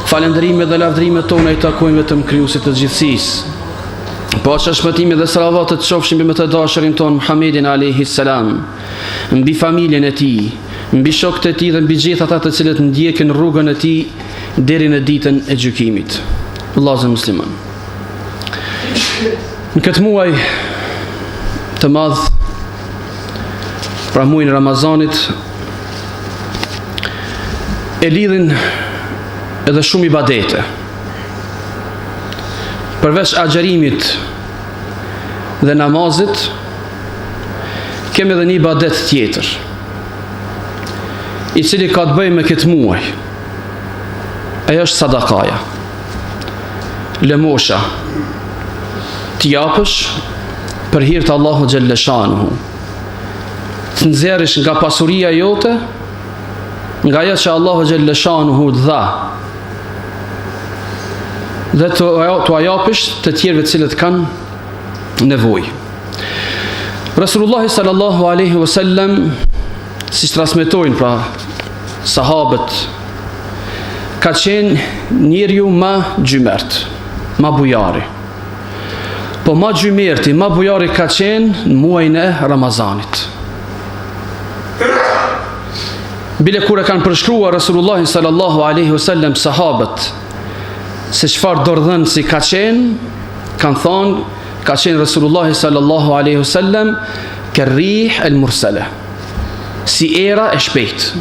Falënderimet dhe lavdrimet tona i takojnë vetëm Krijuesit të gjithësisë. Paqja, shpëtimi dhe salavatet qofshin mbi më të dashurin ton Muhammedin alayhi salam, mbi familjen e tij, mbi shokët e tij dhe mbi gjithë ata të cilët ndjekin rrugën e tij deri në ditën e gjykimit. Vëllezër musliman, në këtë muaj të madh, pra muajin e Ramazanit, e lidhin edhe shumë ibadete. Përveç agjerimit dhe namazit, kemi edhe një ibadet tjetër, i cili ka të bëjë me këtë muaj. Ajo është sadakaja. Lëmosha, t'i japësh për hir të Allahu xhelle shanuhu, të nxjerrësh nga pasuria jote, nga ajo që Allahu xhelle shanuhu të dha, dhe të japësh të tjerëve të cilët kanë nevojë. Rasulullah sallallahu alaihi wasallam, si transmetojnë pra sahabët, ka qenë njeriu ma gjymert, ma bujari. Po ma gjymerti, ma bujari ka qenë në muajin e Ramazanit. Bile kur e kanë përshkruar Rasulullah sallallahu alaihi wasallam sahabët se çfarë dordhënësi ka qenë, kanë thonë, ka qenë Rasulullah sallallahu alaihi wasallam kerrih el mursala, si era e shpejt.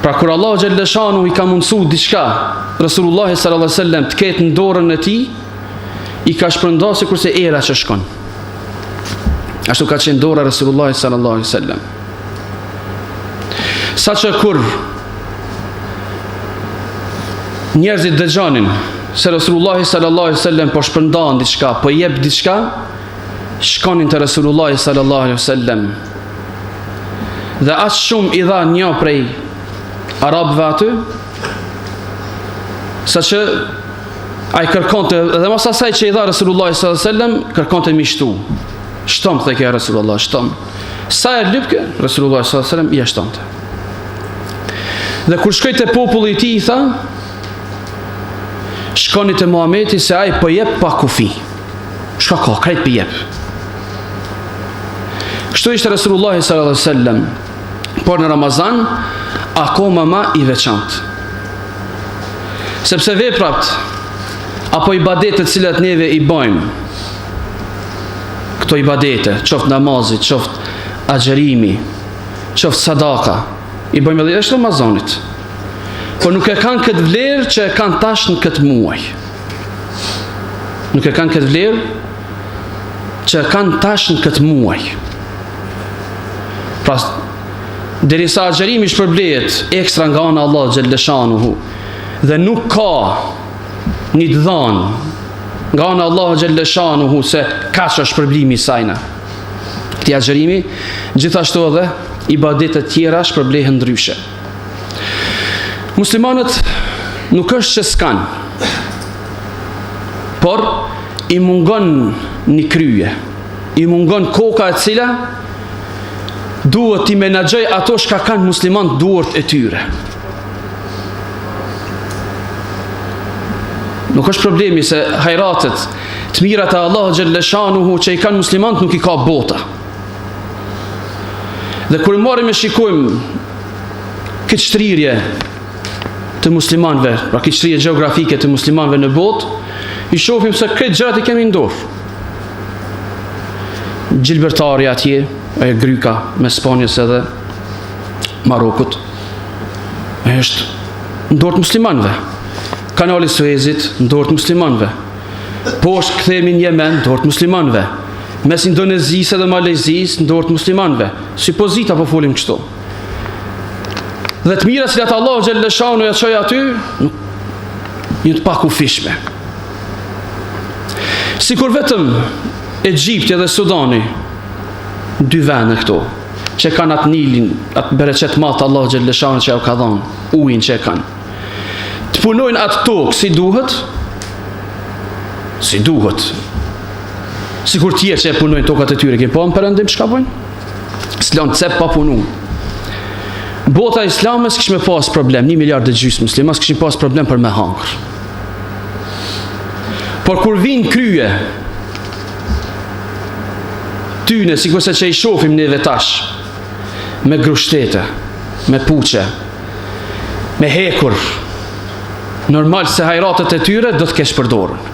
Pra kur Allah xhelle shanu i ka mundsu diçka Rasulullah sallallahu alaihi wasallam të ketë në dorën e tij, i ka shpërndar sikurse era që shkon. Ashtu ka qenë dora Rasulullah sallallahu alaihi wasallam. Saqë kur njerëzit dëgjonin se Rasulullah sallallahu alaihi wasallam po shpërndan diçka, po jep diçka, shkonin te Rasulullah sallallahu alaihi wasallam. Dhe aq shumë i dha një prej arabëve aty, saqë ai kërkonte, dhe mos asaj që i dha Rasulullah sallallahu alaihi wasallam, kërkonte mi shtu. Shtom thekë Rasulullah, shtom. Sa e lypke Rasulullah sallallahu alaihi wasallam ja shtomte. Dhe kur shkoi te populli i tij, i tha, shkoni te Muhamedi se ai po jep pa kufi. Çka ka, krejt po jep. Kështu ishte Rasulullah sallallahu alaihi wasallam, por në Ramazan akoma më i veçantë. Sepse veprat apo ibadetet të cilat neve i bëjmë, këto ibadete, qoftë namazi, qoftë agjerimi, qoftë sadaka, i bëjmë edhe jashtë Ramazanit. Por nuk e kanë këtë vlerë që e kanë tash në këtë muaj. Nuk e kanë këtë vlerë që e kanë tash në këtë muaj. Pra, derisa agjerimi shpërblehet ekstra nga ana Allah xhelle shanuhu, dhe nuk ka një të dhanë nga ana Allah xhelle shanuhu se kaq është shpërblimi i sajna këtij agjerimi, gjithashtu edhe ibadetet tjera shpërblehen ndryshe. Muslimanët nuk është që s'kan, por i mungon një kryje, i mungon koka e cila duhet t'i menaxhoj ato shka kanë muslimanët duart e tyre. Nuk është problemi se hajratet, të mirat e Allah xhelle shanuhu që i kanë muslimanët nuk i ka bota. Dhe kur marrim e shikojmë këtë shtrirje të muslimanëve, pra këtë shtrirje gjeografike të muslimanëve në botë, i shohim se këtë gjërat i kemi në dorë. Gjilbertari atje, e Gryka me Spanjës edhe Marokut, është në dorë të muslimanëve. Kanali Suezit në dorë të muslimanëve. Poshtë kthehemi në Yemen në dorë të muslimanëve. Mes Indonezisë dhe Malezisë në dorë të muslimanëve. Si pozita po folim kështu. Dhe të mira cilat Allah xhelle shanu ja çoi aty, një të pakufishme. Sikur vetëm Egjipti dhe Sudani, dy vende këto, që kanë atë Nilin, atë bereqet matë Allah xhelle shanu që ja u ka dhënë, ujin që e kanë, të punojnë atë tokë si duhet, sikur tjerë që e punojnë tokat e tyre, ke po në përëndim çka bojnë? s'lan cep pa punu. Bota islame s'kish me pas problem, 1 miliard e gjysmë musliman s'kishin pas problem për me hangër. Por kur vin krye tyne, si kurse që i shofim neve tash, me grushtete, me puqe, me hekur, normal se hajratet e tyre do të kesh përdorën.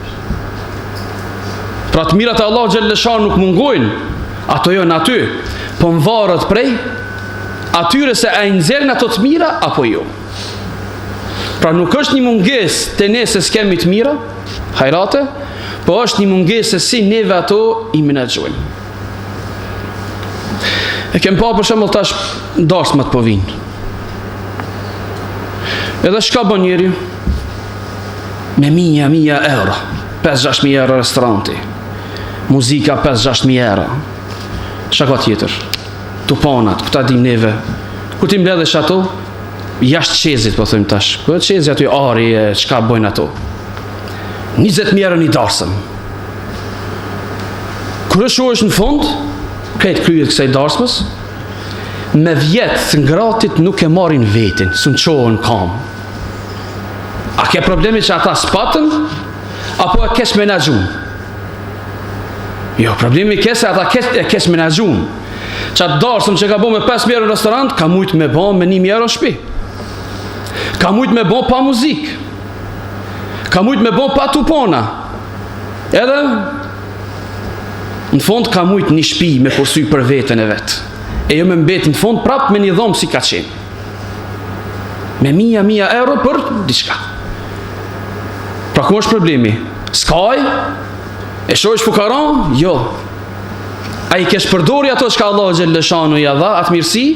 Pra të mirat e Allah Gjellëshan nuk mungojnë, ato jone aty, po më varët prej atyre se a i nxerën ato të mira, apo jo. Pra nuk është një munges të ne se s'kemi të mira, hajrate, po është një munges se si neve ato i menaxhojmë. E kem pa për shembull tash darsmat po vinë. Edhe shka bën njeri? Me 1.000 euro, 5-6.000 euro restoranti, muzika 5-6.000 euro. Çka ka tjetër? Tupanat, këta dim neve. Kur ti mbledhesh ato, jashtë qezit po thëmë tash. Kur qezi aty ari, çka bojnë ato? 20.000 euro një darsëm. Kur është në fund, këtë kryet kësaj darsmës, me vjetë ngratit nuk e marrin vetin, së në qohën kam. A ke problemi që ata spatën, apo e kesh menaxhun? Jo, problemi ke se ata e kesh menaxhun. Që atë darsëm që ka bo me 5.000 euro në restorant, ka mujtë me bo me 1.000 euro në shpi. Ka mujtë me bo pa muzik. Ka mujtë me bo pa tupona. Edhe në fond ka mujtë një shpi me përsuj për vetën e vetë. E jo me mbet në fond prap me një dhomë si ka qenë. Me 1.000 euro për diçka. Pra ku është problemi? Skaj? E shojsh fukaran? Jo. A i kesh përdori ato që ka Allah Gjellëshanu ja dha, atë mirësi,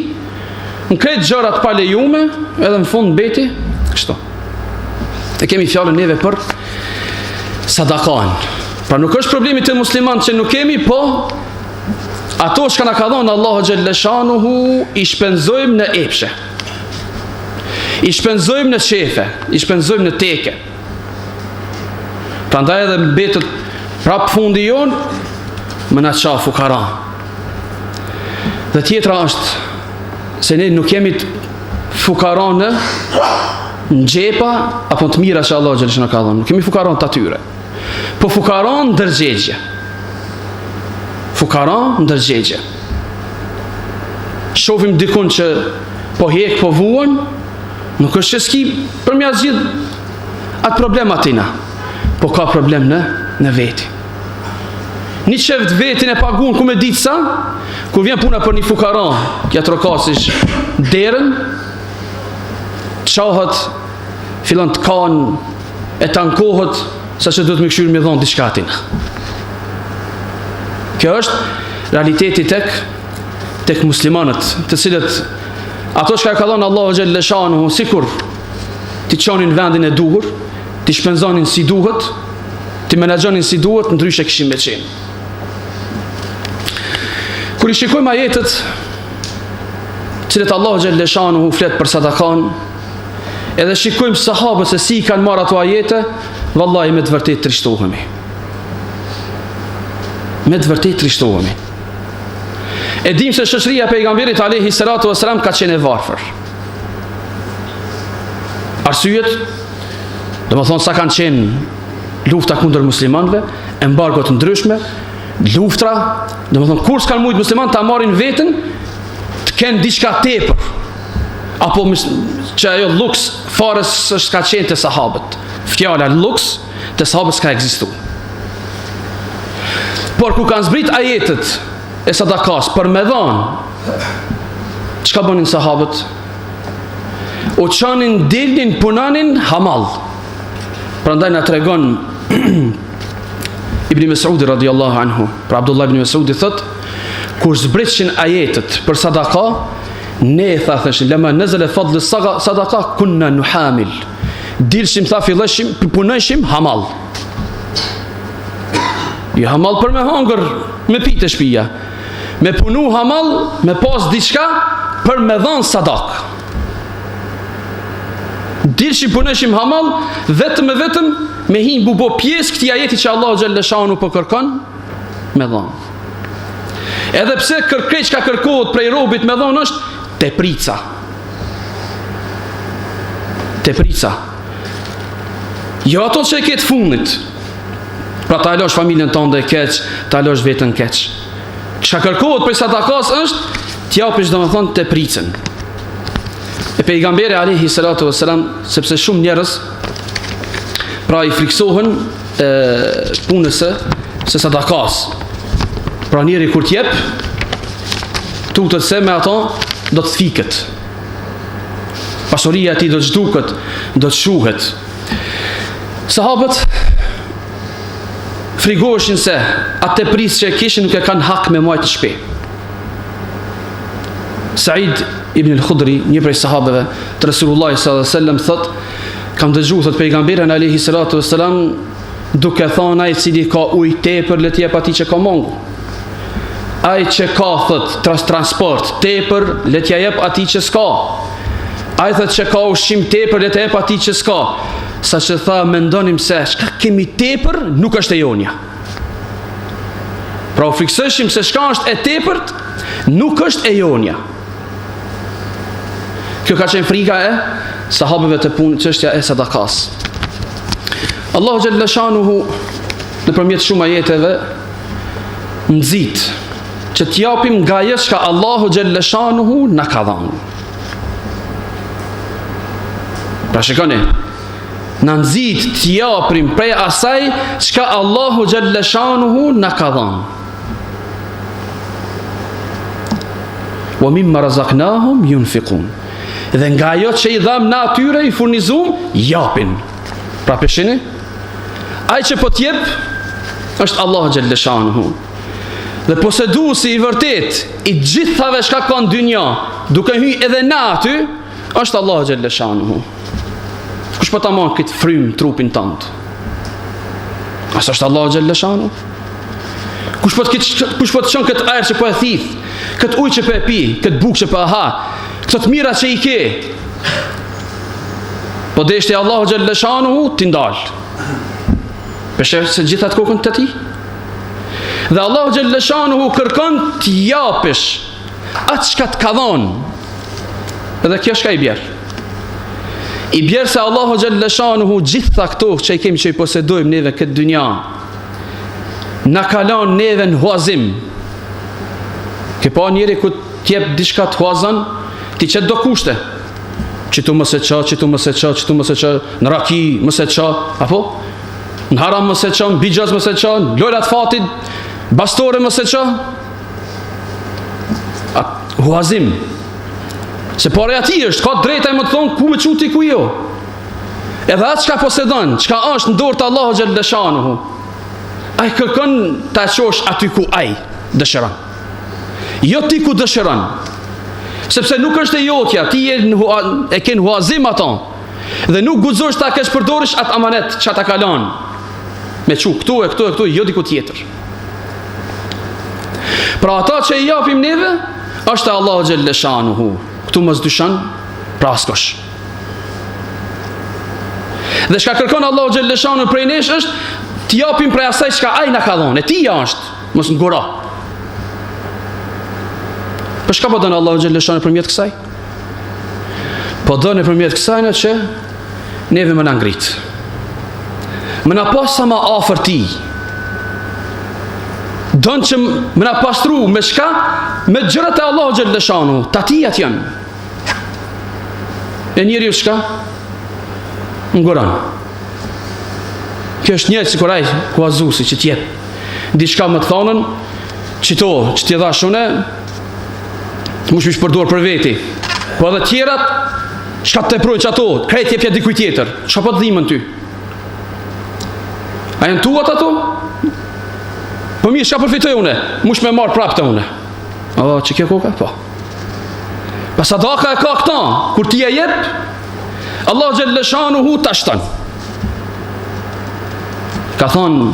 në kretë gjërat pa lejume, edhe në fund beti, kështu. E kemi fjallën neve për sadakan. Pra nuk është problemi të musliman që nuk kemi, po ato që na ka dhonë Allahu Gjellëshanuhu i shpenzojmë në epshe, i shpenzojmë në shefe, i shpenzojmë në teke. Pra ndaj edhe mbetët prap fundi jonë, më na qa fukaran. Dhe tjetra është se ne nuk kemi fukaran në gjepa apo të mira që Allah Gjellëshanu ka dhonë. Nuk kemi fukaran të atyre, po fukaran ndërgjegje. Fukaran ndërgjegje. Shofim dikun që po hek po vuan, nuk është që s'ki për mja zgjidh atë problem atina, po ka problem në veti. Një qeft vetin e pagun ku me ditë sa, ku vjen puna për një fukaran, kja trokasish derën, qahët, filan të kanë, e tankohët, sa që do të më këshyrë me dhonë diçka atina. Kjo është realiteti tek muslimanët, të cilët ato që ka dhonë Allahu Gjellëshanuhu, sikur ti qonin vendin e duhur, ti shpenzonin si duhet, ti menaxhonin si duhet, ndryshe kishim me qenë. Kur i shikojmë ajetet cilët Allahu Gjellëshanuhu flet për sadakan, edhe shikojmë sahabët se si i kanë marrë ato ajete, vallahi me të vërtet trishtohemi. Me të vërtet trishtohemi. E dim se shoqëria e pejgamberit alayhi salatu wasalam ka qenë e varfër. Arsyet, domethënë sa kanë qenë lufta kundër muslimanëve, embargo të ndryshme, luftra, domethënë kur s'kan mujt musliman ta marrin veten, të kenë diçka tepër. Apo që ajo luks fare s'ka qenë të sahabët. Fjala luks të sahabët s'ka ekzistu. Por ku kanë zbrit ajetet e sadakas për me dhanë, çka bënin sahabët? O qanin, dilnin, punanin, hamal. Prandaj na tregon Ibn Mesudi radiallahu anhu, pra Abdullah ibn Mesudi thot, kur zbritshin ajetet për sadaka, ne thashin lama nazala fadl sadaka kunna nuhamil. Dilshim tha filleshim, punojshim hamal. Jo hamal për me hangër, me pitë shtëpia. Me punu hamal, me pas diçka për me dhënë sadak. Dilshim punojshim hamal, vetëm me hin bubo pjesë këtij ajeti që Allahu Gjellëshanu po kërkon me dhënë. Edhe pse kërkej çka kërkohet prej robit me dhon është teprica. Teprica. Jo ato që e ketë fundit. Pra ta alosh familjen tënde keq, ta alosh veten keq. Çka kërkohet prej sadakas është t'japish domethënë tepricën. E pejgamberi alayhi salatu wassalam, sepse shumë njerëz pra i friksohen punës se sadakas. Pra njeri kur t'jep, tutet se me ato do të thiket. Pasuria e tij do të zhduket, do të shuhet. Sahabët frikoshin se atë teprisë që kishin nuk e kanë hak me majtë të shpe. Said ibn al-Khudri, një prej sahabeve të Resulullah sallallahu alaihi wasallam, thot, kam dëgjuar thot pejgamberin alayhi salatu wassalam duke thënë ai cili ka ujë tepër le të jep atij që ka mungu. Ai që ka thot transport tepër le t'ja jep atij që s'ka. Ai thot që ka ushqim tepër le të jep atij që s'ka. Sa që tha mendonim se çka kemi tepër nuk është e jonja. Pra u fiksojshim se çka është e tepërt nuk është e jonja. Kjo ka qenë frika e sahabëve të punë çështja e sadakas. Allahu xhalla shanuhu nëpërmjet shumë ajeteve nxit që t'japim nga ajo që Allahu xhalla shanuhu na ka dhënë. Pra shikoni, na nxit t'japim prej asaj që Allahu xhalla shanuhu na ka dhënë. Wa mimma razaqnahum yunfiqun. Dhe nga ajo që i dham na atyre i furnizum, japin. Pra peshini, ai që po t'jep është Allahu xhalla shanuhu. Dhe poseduesi i vërtet i gjithave çka ka në dynja, duke hyrë edhe na aty, është Allahu xhalla shanuhu. Kush po ta marr këtë frym trupin tënd? As është Allahu xhalla shanuhu. Kush po të çon këtë ajër që po e thith, këtë ujë që po e pi, këtë bukë që po e ha, këto të mira që i ke. Po deshti Allahu xhalla shanuhu ti ndal. Peshë se gjitha të kokën të ti. Dhe Allahu xhalla shanuhu kërkon t'i japësh atë çka të ka dhënë. Edhe kjo shka i bjerë. I bjerë se Allahu xhalla shanuhu gjitha këto që i kemi që i posedojmë neve këtë dynja, na kalon neve në huazim. Ke pa njeri ku t'jep diçka të huazan, ti qëtë do kushte. Qitu mëse qa, qitu mëse qa, qitu mëse qa, në raki mëse qa, apo? Në haram mëse qa, në bijaz mëse qa, në lojrat fatit, bastore mëse qa. Huazim. Se pare ati është, ka drejta e më të thonë, ku me quti ku jo. Edhe atë qka posedon, qka është në dorë të Allahu xhalla shanuhu, ai kërkon ta qosh aty ku ai dëshiron. Jo ti ku dëshiron. Sepse nuk është e jotja, ti e ke në huazim ato. Dhe nuk guxosh ta kesh përdorish atë amanet që ta kalon. Me çu këtu e këtu e këtu, jo diku tjetër. Pra ata që i japim neve, është Allahu xhalla shanuhu. Këtu mos dyshon, pra askosh. Dhe çka kërkon Allahu xhalla shanuhu prej nesh është t'i japim prej asaj çka ai na ka dhënë. E ti është, mos nguro. Për shka po dënë Allahu xhalla shanuhu përmjet kësaj? Po dënë përmjet kësaj në që neve më na ngrit. Më na pas sa ma afër ti. Dënë që më na pastru me shka? Me gjërat e Allahu xhalla shanuhu. Tatijat janë. E njeri u shka? Nguran. Kjo është njëtë si kuraj huazusi që t'jep. Diçka më të thonën, qito, që t'je dha shune, mush mi shpërdor për veti. Po edhe tjerat, shka të teprojnë që ato, krejt jepja dikuj tjetër. Shka po të dhimën ty? A janë tuat ato? Po mirë, shka përfitoj une? Mush me marë prap të une. O, që kjo koka? Po. Pa sadaka e ka këta, kur ti e jep, Allah xhalla shanuhu ta shton. Ka thonë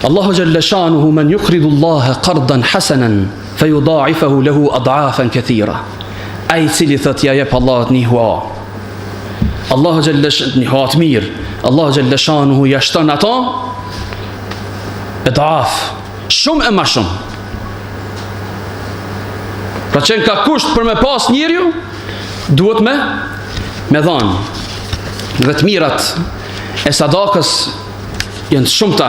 Allahu xhalla shanuhu men yuqridu Allaha qardan hasanan fayudha'ifahu lahu ad'afan kathira. Ai cili thot ja jep Allahut një hua. Allahu xhalla një hua të mirë. Allahu xhalla shanuhu ja shton ato ad'af, shumë e më shumë. Pra qenë ka kusht për me pas njeriu, duhet me dhanë. Dhe të mirat e sadakës janë të shumta.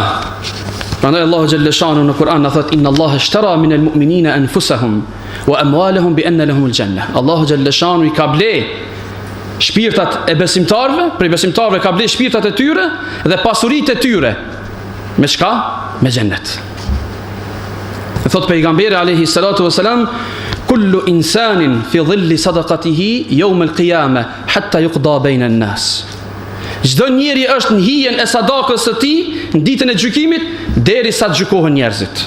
Prandaj Allahu xhalla shanu në Kur'an na thot inna Allaha ishtara min al-mu'minina anfusahum wa amwalahum bi anna lahum al-janna. Allahu xhalla shanu I ka ble shpirtat e besimtarëve, prej besimtarëve ka ble shpirtat e tyre dhe pasuritë e tyre. Me çka? Me xhennet. Thot pejgamberi alayhi salatu wasalam kullu insanin fi dhilli sadaqatihi yawm al-qiyamah hatta yuqda bayna an-nas. Çdo njeri është në hijen e sadakës së tij në ditën e gjykimit derisa të gjykohen njerëzit.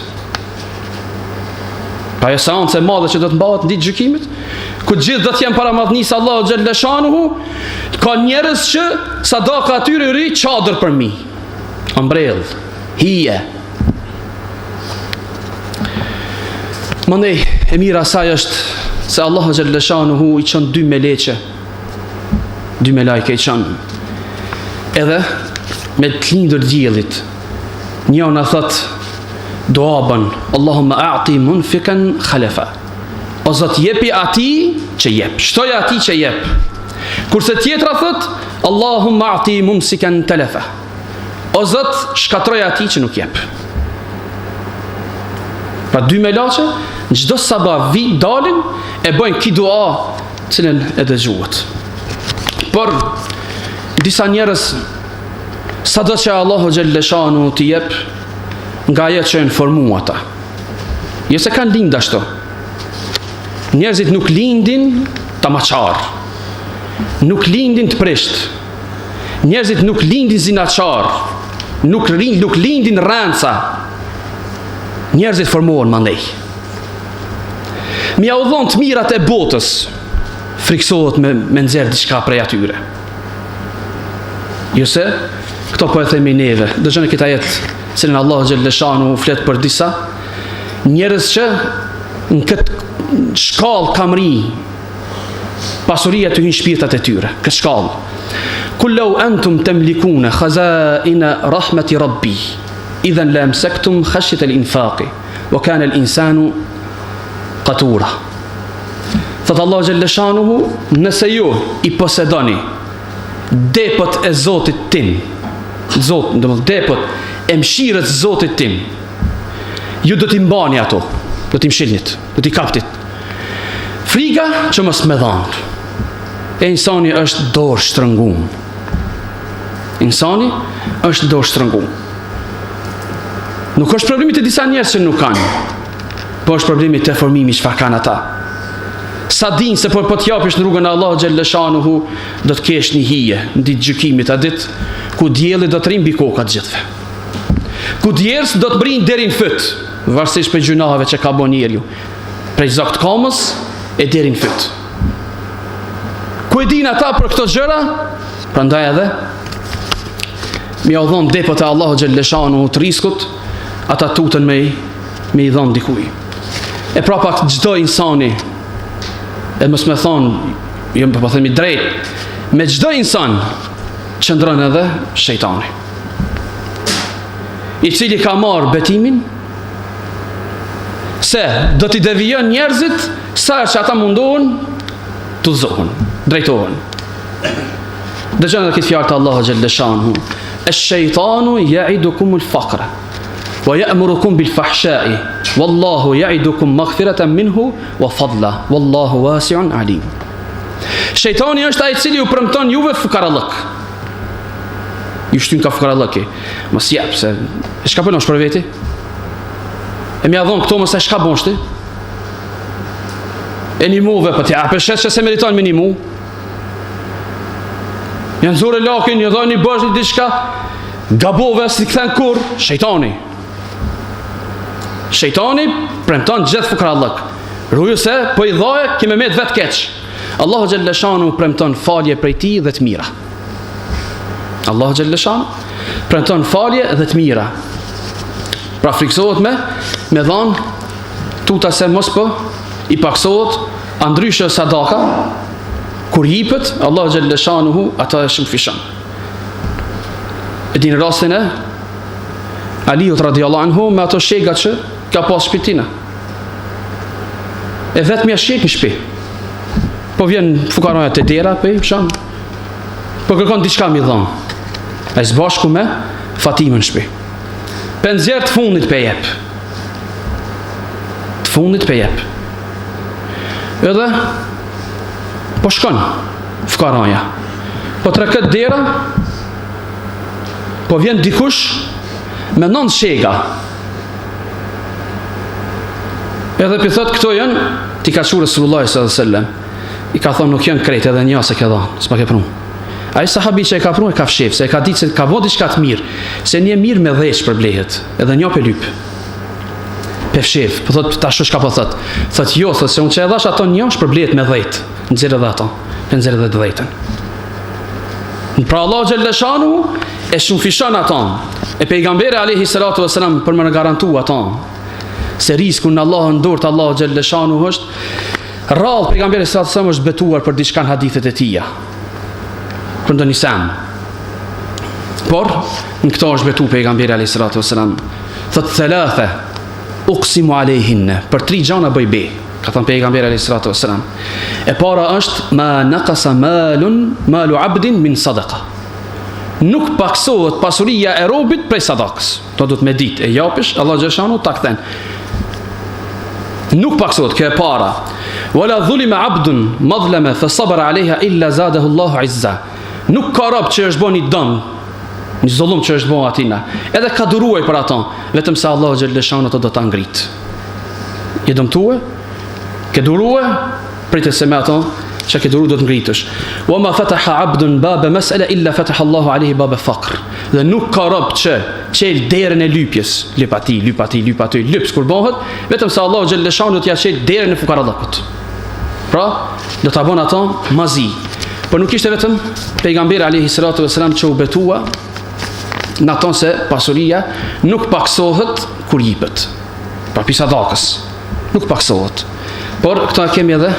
Pa e seancë e madhe që do të mbahet në ditë gjykimit, ku gjithë do të jenë para madhnisë Allahu xhalla shanuhu, ka njerëz që sadaka atyre ri çadër për mi. Ambrell, hije. Mandej e mira asaj është se Allahu xhalla shanuhu I çon dy meleqe. Dy melajke I çon. Edhe me të lindur diellit. Njëna thot doabën Allahumma a'ti munfikan khalafa. O Zot jepi atij që jep, shtoj atij që jep. Kurse tjetra thot Allahumma a'ti mumsikan talafa. O Zot shkatroj atij që nuk jep. Pra dy melaçe çdo sabah vi dalin e bëjnë ki dua cilën e dëgjuat. Por disa njerëz sado që Allahu xhalla shanu t'i jep nga ajo që janë formuar ata. Jo se kanë lind ashtu. Njerëzit nuk lindin tamaçar. Nuk lindin të prisht. Njerëzit nuk lindin zinaçar. Nuk lindin rrenca. Njerëzit formohen mandej. Mi au dhon të mirat e botës. Friksohet me nxjerr diçka prej atyre. Jo se këto po e themi neve. Dëgjoni këtë ajet, cilën Allahu xhalla shanu flet për disa njerëz që në këtë shkallë kamri pasuria të hyjnë shpirtat e tyre. Këtë shkallë. Kullu antum tamlikuna khazaina rahmati rabbi idhan la amsaktum khashyata al-infaqi wa kana al-insanu qatura. Thot Allahu xhalla shanuhu, nëse ju I posedoni depot e Zotit tim, Zot, domethënë depot e mëshirës Zotit tim, ju do t'i mbani ato, do t'i mshilnit, do t'i kaptit. Friga që mos me dhanë. E insani është dorë shtrëngum. Insani është dorë shtrëngum. Nuk është problemi të disa njerëz që nuk kanë, po është problemi të formimi çfarë kanë ata. Sa din se po t'japish në rrugën e Allahu xhalla shanuhu, do të kesh një hije në ditë gjykimit, a ditë ku dielli do të rrim mbi kokat gjithve. Ku djerës do të brinë deri në fyt, varësisht për gjunave që ka bën njeriu, prej zakt kamës e deri në fyt. Ku e din ata për këto gjëra? Prandaj edhe mi au dhon depot e Allahu xhalla shanuhu të riskut, ata tutën me I dhon dikuj. E prapa çdo insani, e mos me thonë, jo po themi drejt, me çdo insan qëndron edhe shejtani, I cili ka marrë betimin se do t'i devijon njerëzit sa që ata mundohen të udhëzohen, drejtohen. Dëgjoni edhe këtë fjalë të Allahu xhalla shanuhu, "Ash-shaytanu ya'idukum al-faqra wa ya'murukum bil-fahsha'i wallahu ya'idukum maghfiratan minhu wa fadla wallahu wasi'un alim." Shejtani është ai I cili ju premton juve fukarallëk. Ju shtyn ka fukarallëki. Mos jap se çka punosh për veti? E më avon këto mos e çka bosh ti? E një muve për t'ja apeshet që se meriton me një mu. Janë zure lakin, një dhoj një bësh një diçka, gabove si këthen kur, shejtani. Shejtani premton gjithë fukarallëk. Ruju se po I dhoje kime me të vetë keq. Allahu xhalla shanu premton falje prej ti dhe të mira. Allahu xhalla shanu premton falje dhe të mira. Pra friksohet me dhanë tuta se mos po I paksohet, andryshe sadaka, kur jipet, Allahu xhalla shanuhu ata e shëmfishon. E din rastin e Aliut radiallahu anhu me ato shega që ka pas shpitina. e vetë mja shqek në shpi. Po vjen fukaraja të dera, po kërkon diçka mi dhonë. A i zbashku me Fatimën në shpi. Penzjer të fundit pe jep. Të fundit pe jep. Edhe, po shkon fukaraja. Po tre këtë dera, po vjen dikush me 9 shega. Edhe për thot, këto janë, ti ka qurë Rasulullah s.a.s. I ka thonë nuk janë krejt edhe një se ke dhanë, s'pa ke prunë. A i sahabi që e ka prunë e ka fshef, se e ka ditë se ka vodi shka të mirë, se një mirë me dhesh për blehet, edhe një për lypë. Pe fshef, po thot, ta shush ka po thot. Thot, jo, thot, se unë që e dhash ato një është për blehet me dhejtë, në zirë edhe ato, në zirë edhe të dhejtën. Pra Allah Gjellëshanu e shumë fishon ato, e pejgamberi alayhi salatu vesselam për më në garantu ato, se risku në Allah në dorë të Allah Gjellëshanu është, rrallë pejgamberi salatu vesselam është betuar për diçkan hadithet e tia, për ndë një sem. Por, në këto është betu pejgamberi alayhi salatu vesselam, thët thalathe, uqsimu alejhinne, për 3 gjana bëj be, ka thënë pejgamberi alayhi salatu vesselam. E para është ma naqasa malu abdin min sadaqa. Nuk paksohet pasuria e robit prej sadakës. To do të me ditë, e japish, Allah Gjeshanu ta kthen. Nuk paksohet, kjo e para. Wala dhulima abdun madhlama fa sabara alejha illa zadahu Allahu izza. Nuk ka rob që është bën një dëm, një zullum që është bën atina. Edhe ka duruaj për ato, vetëm se Allah Gjeshanu ato do ta ngrit. Je dëmtue? Ke durue, pritet se me ato që ke duru do të ngritësh. Wa ma fataha abdun baba mas'ala illa fataha Allahu alayhi baba faqr. Dhe nuk ka rob që çel derën e lypjes, lypati, lyps kur bëhet, vetëm se Allahu xhalleshanu do t'ia çel derën e fukarallëkut. Pra, do ta bën ato mazi. Por nuk ishte vetëm pejgamberi alayhi salatu vesselam që u betua në ato se pasuria nuk paksohet kur jipet. Pra pisa dakës, nuk paksohet. Por këta kemi edhe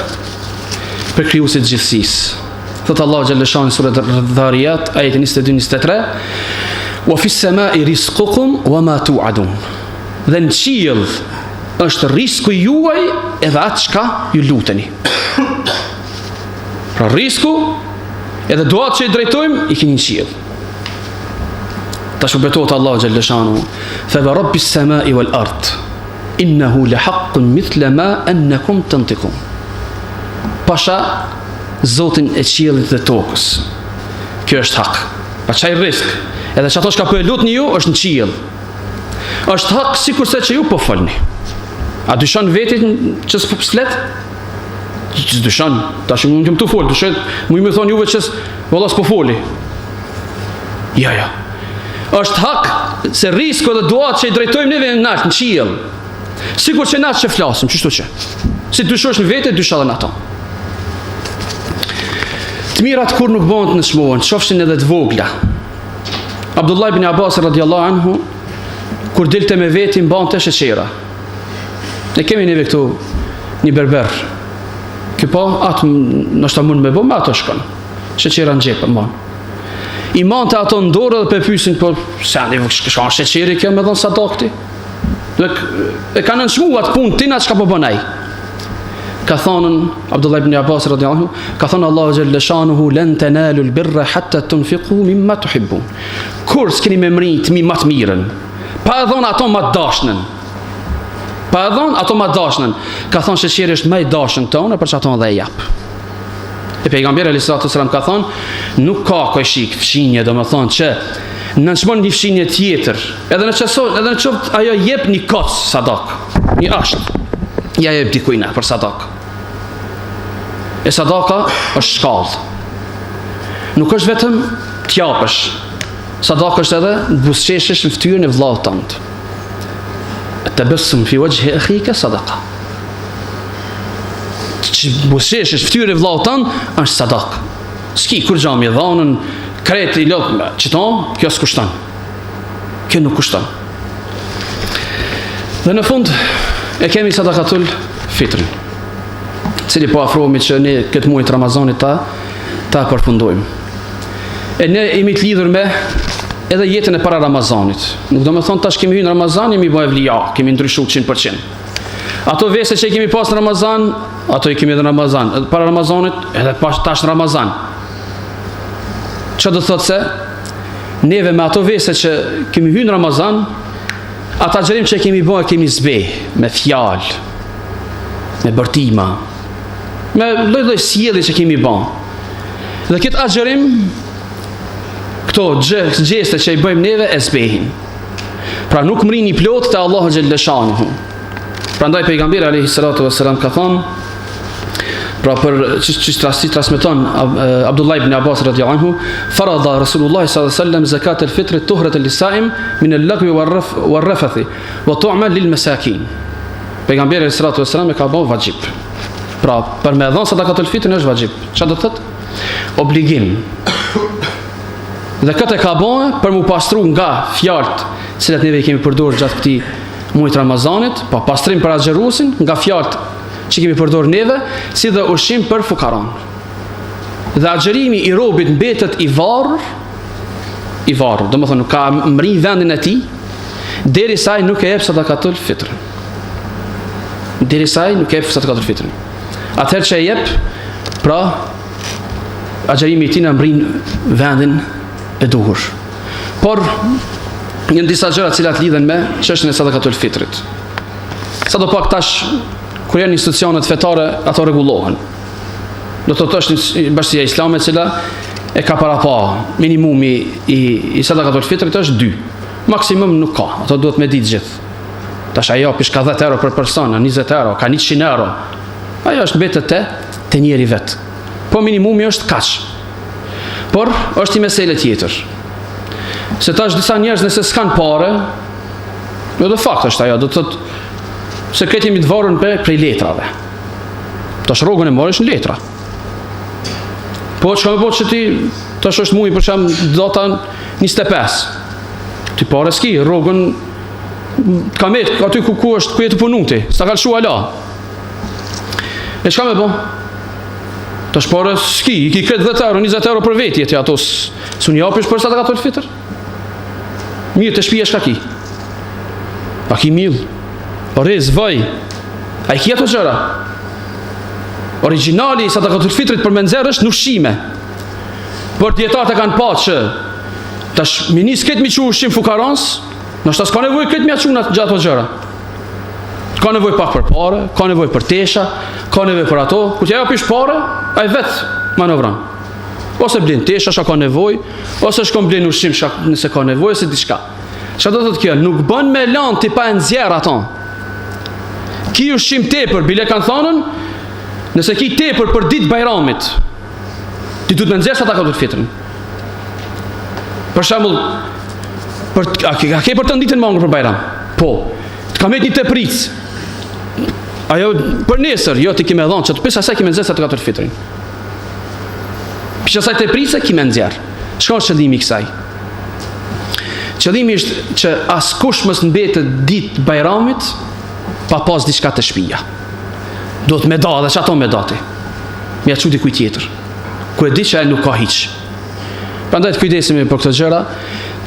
për krijuesit të gjithësisë. Thot Allah xhaleshani sura Dhariyat ayat 22-23, wa fis samai rizqukum wa ma tu'adun. Dhe në qiell është risku juaj edhe atë çka ju luteni. Pra risku edhe duat që i drejtojmë i keni në qiell. Tash u betohet Allah xhaleshanu, fa rabbis samai wal ard innahu lahaqqun mithla ma annakum tantiqun. Pasha Zotin e qiellit dhe tokës. Kjo është hak. Pa çaj risk. Edhe çato që po e lutni ju është në qiell. Është hak sikurse që ju po folni. A dyshon vetit që s'flet? Që dyshon, tash mund të më fol, dyshet, më thonë juve që valla s'po foli. Ja. Është hak se risku dhe duat që i drejtojmë neve në lart në qiell. Sikur që natë që flasim, qështu që. Si dyshosh në vete, dysha dhe në ato. Të mirat kur nuk bënd të nëshmohen, qofshin edhe të vogla. Abdullah ibn Abbas radiallahu anhu, kur dilte me vetin, bënd të sheqera. Ne kemi neve këtu një berber. Kjo po, atë nështë ta mund me bo, me ato shkon. Sheqera në gjepë, më. I man të ato në dorë dhe për pysin, po, se andi shka sheqeri kjo me dhënë sadakti. E ka nënshmu atë punë tina që ka po bënaj. Ka thonën Abdullah ibn Abbas radiallahu anhu, ka thonë Allahu xhallashanuhu lan tanalu albirra hatta tunfiqu mimma tuhibbun. Kur s'keni me mrit mi më të mirën, pa e dhon ato më të dashnën. Pa e dhon ato më të dashnën. Ka thonë sheqeri është më i dashën tonë për çato dhe e jap. E pejgamberi alayhis salatu wasalam ka thonë, nuk ka kojshik fshinje, domethënë që nënçmon një fshinje tjetër, edhe në qoftë ajo jep një koc sadak, një asht, ja jep dikujna për sadak. E sadaka është shkallë. Nuk është vetëm t'japësh. Sadaka është edhe buzëqeshësh në fytyrën e vllaut tënd. Tabassum fi wajhi akhika sadaka. Buzëqeshësh fytyrën e vllaut tënd është sadak. S'ki kur xhami dhonën kreti i lot qëton, kjo s'kushton. Kjo nuk kushton. Dhe në fund e kemi sadakatul fitrin, cili po afrohemi që ne këtë muaj të Ramazanit ta përfundojmë. E ne jemi të lidhur me edhe jetën e para Ramazanit. Nuk do me thonë tash kemi hyrë në Ramazan, jemi bëjë vlija, kemi ndryshuar 100%. Ato vese që i kemi pas në Ramazan, ato i kemi edhe në Ramazan. Para Ramazanit, edhe tash në Ramazan. Që do të thotë se, neve me ato vese që kemi hyrë në Ramazan, ata xherim që kemi bërë, kemi zbeh, me fjalë, me bërtima, me lloj-lloj sjellje që kemi bërë. Dhe këtë agjerim, këto gjeste që i bëjmë neve e zbehin. Pra nuk mrini plot të Allahu xhelle shanuhu. Prandaj pejgamberi alayhi salatu wassalam ka thënë, pra për që transmeton Abdullah ibn Abbas radhiyallahu anhu, farada Rasulullah sallallahu alaihi wasallam zakat al-fitr tuhratan lis-sa'im min al-lagwi war-rafathi wa tu'mal lil-masakin. Pejgamberi alayhi salatu wassalam e ka bërë vajib. Pra për me dhënë sadakat al-fitr është vajib. Çfarë do të thotë? Obligim. Dhe këtë e ka bërë për mu pastru nga fjalët cilat neve i kemi përdorur gjatë këtij muajit Ramazanit, pa pastrim për agjerusin, nga fjalët që kemi përdorur neve, si dhe ushqim për fukaran. Dhe agjerimi i robit mbetet i varur, do më thonë nuk ka mri vendin e tij, deri sa ai nuk e jep sadakatul fitr. Atëherë që e jep, pra agjerimi i tij na mbrin vendin e duhur. Por njën disa gjëra cilat lidhen me çështjen e sadakatul fitrit. Sado pak tash kur janë institucionet fetare, ato rregullohen. Do të thotë është Bashkia Islame e cila e ka para pa minimumi i sadakatul fitrit është 2. Maksimum nuk ka. Ato duhet me ditë gjithë. Tash ajo pish ka 10 euro për person, 20 euro, ka 100 euro. Ajo është mbetet te njeri vet. Po minimumi është kaq. Por është i mesele tjetër. Se tash disa njerëz nëse s'kan pare, jo dhe fakt është ajo, do të thotë se këtë jemi të varur prej letrave. Tash rrogën e marrësh në letra. Po çka më bëhet që ti tash është muaj për shemb data 25. Ti pare s'ki, rrogën kamet aty ku është ku je të punuti, s'ta ka lshu ala. E çka më bën? Tash pare s'ki, i ki kretë 10 euro, 20 euro për veti ti ato s'u japish për sadakatul fitr. Mirë të shpia shka ki. A ki mill. Orez, vaj. A i ki ato gjëra. Originali sadakatul fitrit për menzer është nushime. Por djetarët e kanë pa që tash minis këtë mi që ushqim fukarans, nështë s'ka nevoj këtë mi a quna gjatë ato gjëra. Ka nevoj pak për pare, ka nevoj për tesha, ka nevoj për ato. Kur t'ja japish pare, a i vetë manovran. Ose blen tesha shka ka nevoj, ose shkon blen ushqim shka nëse ka nevoj, ose diçka. Çka do të thotë kjo? Nuk bën me lan ti pa e nxjerr ato. Ki ushqim tepër, bile kanë thonën, nëse ki tepër për ditë bajramit, ti duhet me nxjerr sadakatul fitrin. Për shembull, a ke për të ditën mangër për bajram? Po. Të kam një tepric. Ajo për nesër, jo ti kimë dhënë, çat pse asaj kimë nxjerr sadakatul fitrin. Pisha saj të prisa ki me nxjerr. Çka është qëllimi i kësaj? Qëllimi është që askush mos mbetet ditë bajramit pa pas diçka të shtëpia. Do të më da dhe çato më dati. Mja çu dikujt tjetër. Ku e di që ai nuk ka hiç. Prandaj të kujdesemi për këto gjëra,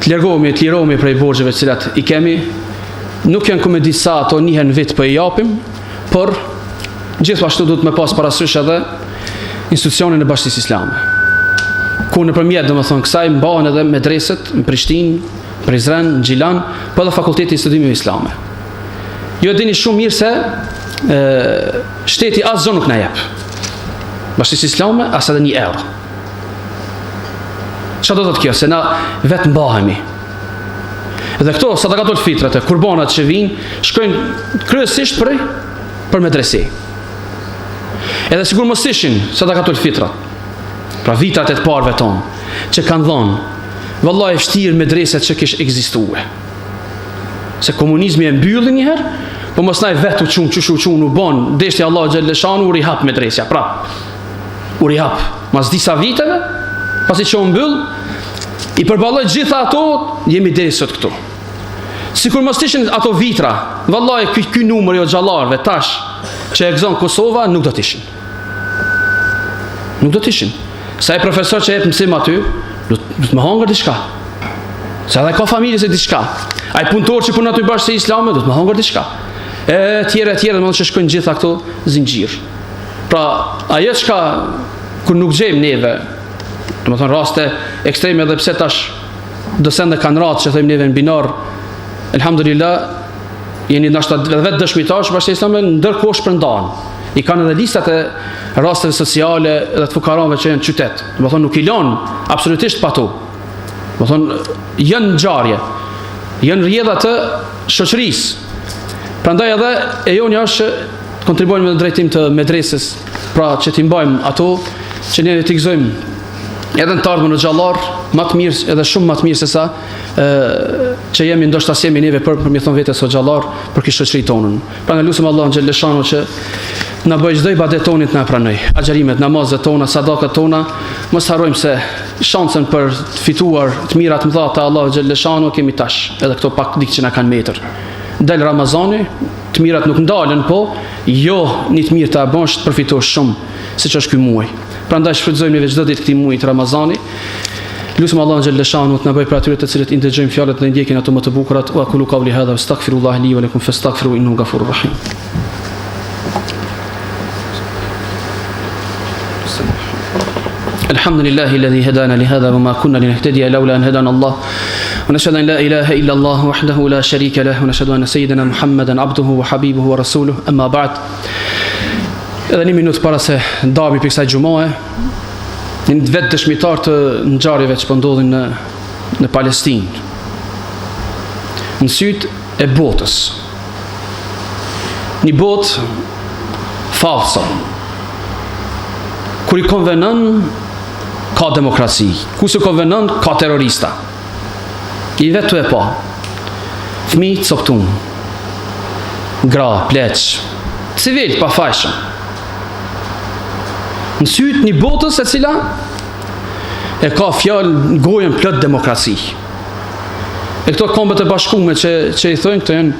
të lirohemi prej borxheve të cilat i kemi. Nuk janë ku me di sa ato njihen vetë po i japim, por gjithashtu duhet me pas parasysh edhe institucionin e Bashkisë Islame. Ku nëpërmjet domethënë kësaj mbahen edhe medreset në Prishtinë, Prizren, në Gjilan, po edhe fakulteti i studimeve islame. Jo dini shumë mirë se shteti asgjë nuk na jep. Bashkisë Islame as edhe 1 euro. Çfarë do të thotë kjo? Se na vetë mbahemi. Dhe këto sadakatul fitrat e kurbanat që vijnë shkojnë kryesisht për medrese. Edhe sigur mos ishin sadakatul fitrat, pra vitat e të parëve tonë, që kanë dhënë, vallahi vështirë medreset që kish ekzistuar. Se komunizmi e mbylli një herë, po mos nai vetë u çun u bon, deshti Allah xhelle shanu u rihap medresja, prap. U rihap mas disa viteve, pasi që u mbyll, i përballoj gjitha ato, jemi deri sot këtu. Sikur mos ishin ato vitra, vallahi ky numër jo xhallarëve tash që e gëzon Kosova nuk do të ishin. Nuk do të ishin. Sa e profesor që jep mësim aty, do të më hangër diçka. Se edhe ka familje se diçka. Ai punëtor që punon aty Bashkisë Islame do të më hangër diçka. e tjera më që shkojnë gjitha këto zinxhir. Pra ajo çka kur nuk gjejmë neve, do të thonë raste ekstreme, edhe pse tash do sende kanë ratë që thojmë neve në binar, elhamdulillah jeni ndoshta vetë dëshmitar që bashkësia islame ndërkohë shpërndan. I kanë edhe listat e rasteve sociale dhe të fukaranëve që janë në qytet. Do të thonë nuk i lanë absolutisht pa to. Do të thonë janë ngjarje, janë rrjedha të shoqërisë. Prandaj edhe e jonja është të kontribuojmë në drejtim të medresës, pra që t'i mbajmë ato që ne t'i gëzojmë edhe në të ardhmen në xhallar, më të mirë, edhe shumë më të mirë se sa që jemi ndoshta jemi neve për mi thon vetes o xhallar për këtë shoqëri tonën. Prandaj lutem Allahun xhaleshanu që na bëj çdo ibadet tonit na pranoj. Agjërimet, namazet tona, sadakat tona, mos harrojmë se shansën për të fituar të mirat më dha te Allahu xhaleshanu kemi tash, edhe këto pak ditë që na kanë metër. Del Ramazani, të mirat nuk ndalen, po jo një të mirë të abosh të përfitosh shumë, siç është ky muaj. Prandaj shfrytëzojmë çdo ditë këtij muaji të Ramazanit. Lutem Allahun xhaleshanu të na bëj për atyre të cilët i ndëgjojmë fjalët dhe ndjekin ato më të bukurat. Wa qulu qawli hadha wastaghfirullaha li wa lakum fastaghfiru innahu ghafurur rahim. الحمد لله الذي هدانا لهذا وما كنا لنهتدي لولا أن هدانا الله ونشهد أن لا إله إلا الله وحده لا شريك له ونشهد أن سيدنا محمدا عبده وحبيبه ورسوله أما بعد. Edhe një minutë para se ndabi për kësaj gjumaje, një vetë dëshmitar të ngjarjeve që po ndodhin në Palestinë, në sytë e botës. Një botë falsa, kur i konvenon ka demokraci, ku se konvenon ka terrorista. I vetë e pa fëmijë të coptum, gra, pleq, civil pa fajshëm, në sytë një botës e cila e ka fjalë në gojën plot demokraci. E këto kombët e bashkume që i thojnë, këto janë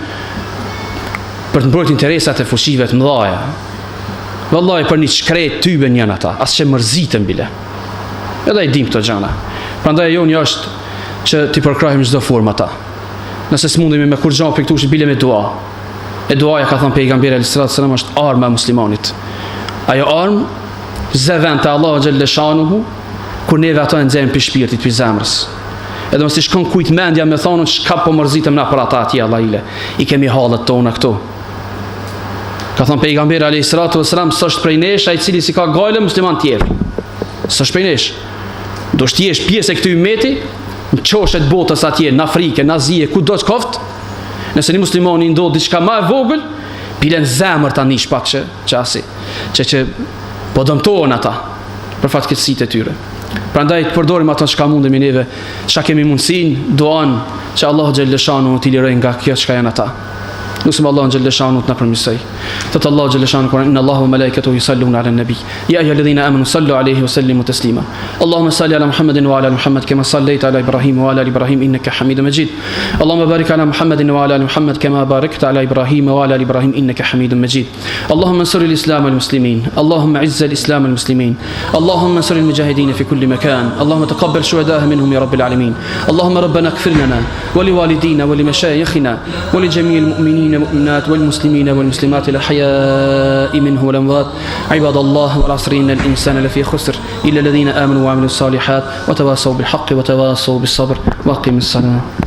për të mbrojtur interesat e fushive të mëdha. Vallahi për një shkret tyben janë ata, as që mërzitën bile. Edhe i dim këto gjana. Prandaj joni është që t'i përkrahim çdo formë ata. Nëse s'mundemi me kur gjë për këtu që bile me dua. E duaja, ka thënë pejgamberi sallallahu alajhi wasallam, është arma e muslimanit. Ajo armë zëvend te Allahu xhaleshanuhu, kur neve ato e nxjerrim pi shpirtit, pi zemrës. Edhe mos i shkon kujt mendja me thonë çka po mërzitem na për ata atje Allahile. I kemi hallet tona këtu. Ka thënë pejgamberi alayhi salatu wasalam, s'është prej nesh ai cili si ka gale musliman tjerë. S'është prej nesh. Do të jesh pjesë e këtij ummeti, në çoshet botës atje, në Afrikë, në Azi, kudo të koft. Nëse një musliman i ndodh diçka më e vogël, bilen zemër tani shpak që po dëmtohen ata për fatkeqësitë e tyre. Prandaj të përdorim ato çka mundemi neve, çka kemi mundsinë, duan që Allahu xhaleshanu t'i liroj nga kjo çka janë ata. Nusim Allahu xhaleshanu të na përmirësoj. Thot Allahu xhaleshanu Kur'an, inna Allahu wa malaikatahu yusalluna 'alan nabi ya ayyuhalladhina amanu sallu 'alayhi wa sallimu taslima. Allahumma salli 'ala Muhammadin wa 'ala ali Muhammad kama sallaita 'ala Ibrahim wa 'ala ali Ibrahim innaka Hamidum Majid. Allahumma barik 'ala Muhammadin wa 'ala ali Muhammad kama barakta 'ala Ibrahim wa 'ala ali Ibrahim innaka Hamidum Majid. Allahumma ansur al-islam wal muslimin. Allahumma 'izz al-islam wal muslimin. Allahumma ansur al-mujahidin fi kulli makan. Allahumma taqabbal shuhada'a minhum ya rabbil alamin. Allahumma rabbana ighfir lana wa liwalidina wa limashayikhina wa li jami'il mu'minin والمؤمنات والمسلمين والمسلمات الأحياء منه والأموات عباد الله والعصر إن الإنسان لفي خسر إلا الذين آمنوا وعملوا الصالحات وتواصوا بالحق وتواصوا بالصبر وأقيموا الصلاة.